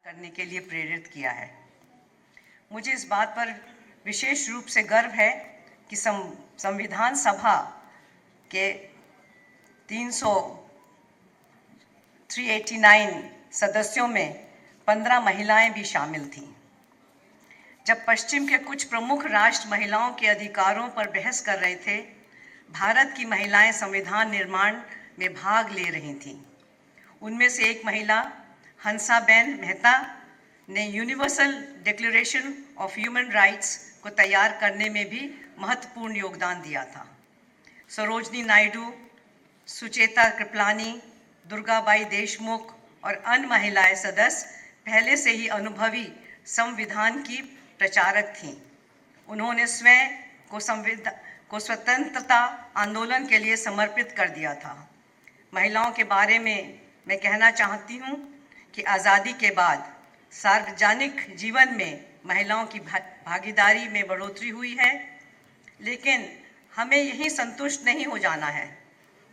करने के लिए प्रेरित किया है। मुझे इस बात पर विशेष रूप से गर्व है कि संविधान सभा के 389 सदस्यों में 15 महिलाएं भी शामिल थीं। जब पश्चिम के कुछ प्रमुख राष्ट्र महिलाओं के अधिकारों पर बहस कर रहे थे, भारत की महिलाएं संविधान निर्माण में भाग ले रही थीं। उनमें से एक महिला हंसाबेन मेहता ने universal declaration of human rights को तैयार करने में भी महत्वपूर्ण योगदान दिया था। सरोजनी नायडू, सुचेता कृपलानी, दुर्गाबाई देशमुख और अन्य महिलाएं सदस्य पहले से ही अनुभवी संविधान की प्रचारक थीं। उन्होंने स्वयं को स्वतंत्रता आंदोलन के लिए समर्पित कर दिया था। महिलाओं के बारे में मैं कहना चाहती हूँ कि आज़ादी के बाद सार्वजनिक जीवन में महिलाओं की भागीदारी में बढ़ोतरी हुई है, लेकिन हमें यही संतुष्ट नहीं हो जाना है।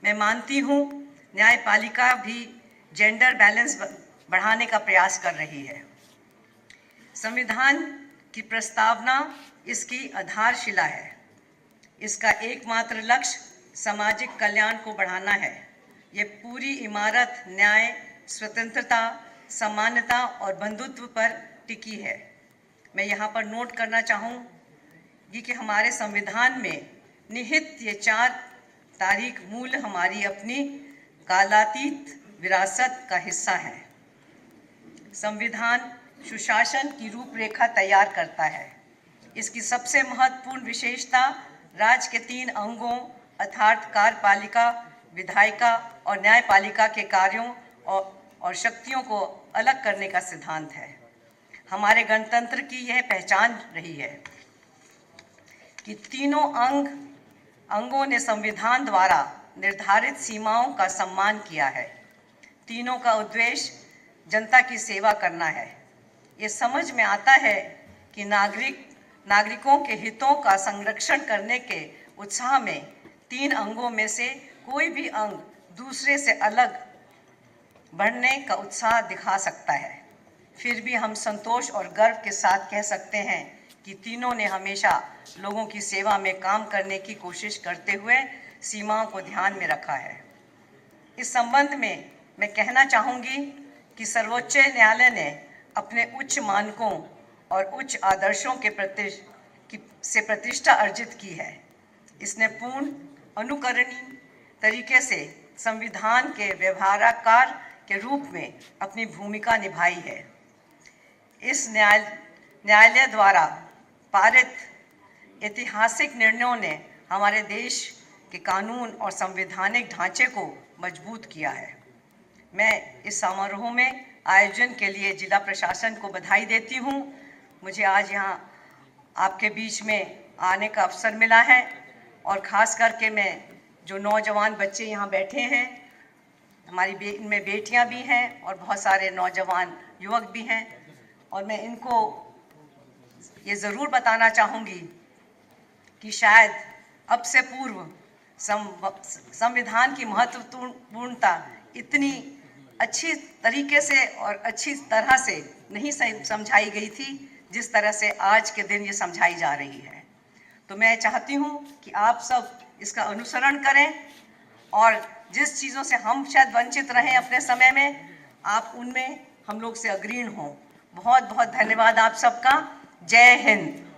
मैं मानती हूँ न्यायपालिका भी जेंडर बैलेंस बढ़ाने का प्रयास कर रही है। संविधान की प्रस्तावना इसकी आधारशिला है। इसका एकमात्र लक्ष्य सामाजिक कल्याण को बढ़ाना है। ये पूरी इमारत न्याय, स्वतंत्रता, समानता और बंधुत्व पर टिकी है। मैं यहाँ पर नोट करना चाहूँगी कि हमारे संविधान में निहित ये 4 तारीख मूल हमारी अपनी कालातीत विरासत का हिस्सा है। संविधान सुशासन की रूपरेखा तैयार करता है। इसकी सबसे महत्वपूर्ण विशेषता राज्य के 3 अंगों अर्थात कार्यपालिका, विधायिका और न्यायपालिका के कार्यों और शक्तियों को अलग करने का सिद्धांत है। हमारे गणतंत्र की यह पहचान रही है कि तीनों अंगों ने संविधान द्वारा निर्धारित सीमाओं का सम्मान किया है। तीनों का उद्देश्य जनता की सेवा करना है। ये समझ में आता है कि नागरिकों के हितों का संरक्षण करने के उत्साह में 3 अंगों में से कोई भी अंग दूसरे से अलग बढ़ने का उत्साह दिखा सकता है। फिर भी हम संतोष और गर्व के साथ कह सकते हैं कि तीनों ने हमेशा लोगों की सेवा में काम करने की कोशिश करते हुए सीमाओं को ध्यान में रखा है। इस संबंध में मैं कहना चाहूँगी कि सर्वोच्च न्यायालय ने अपने उच्च मानकों और उच्च आदर्शों से प्रतिष्ठा अर्जित की है। इसने पूर्ण अनुकरणीय तरीके से संविधान के व्यवहारकार के रूप में अपनी भूमिका निभाई है। इस न्यायालय द्वारा पारित ऐतिहासिक निर्णयों ने हमारे देश के कानून और संवैधानिक ढांचे को मजबूत किया है। मैं इस समारोह में आयोजन के लिए जिला प्रशासन को बधाई देती हूँ। मुझे आज यहाँ आपके बीच में आने का अवसर मिला है और ख़ास करके मैं जो नौजवान बच्चे यहाँ बैठे हैं, हमारी इनमें बेटियाँ भी हैं और बहुत सारे नौजवान युवक भी हैं, और मैं इनको ये ज़रूर बताना चाहूँगी कि शायद अब से पूर्व संविधान की महत्वपूर्णता इतनी अच्छी तरीके से और अच्छी तरह से नहीं समझाई गई थी जिस तरह से आज के दिन ये समझाई जा रही है। तो मैं चाहती हूँ कि आप सब इसका अनुसरण करें और जिस चीज़ों से हम शायद वंचित रहें अपने समय में, आप उनमें हम लोग से अग्रणी हों। बहुत बहुत धन्यवाद आप सबका। जय हिंद।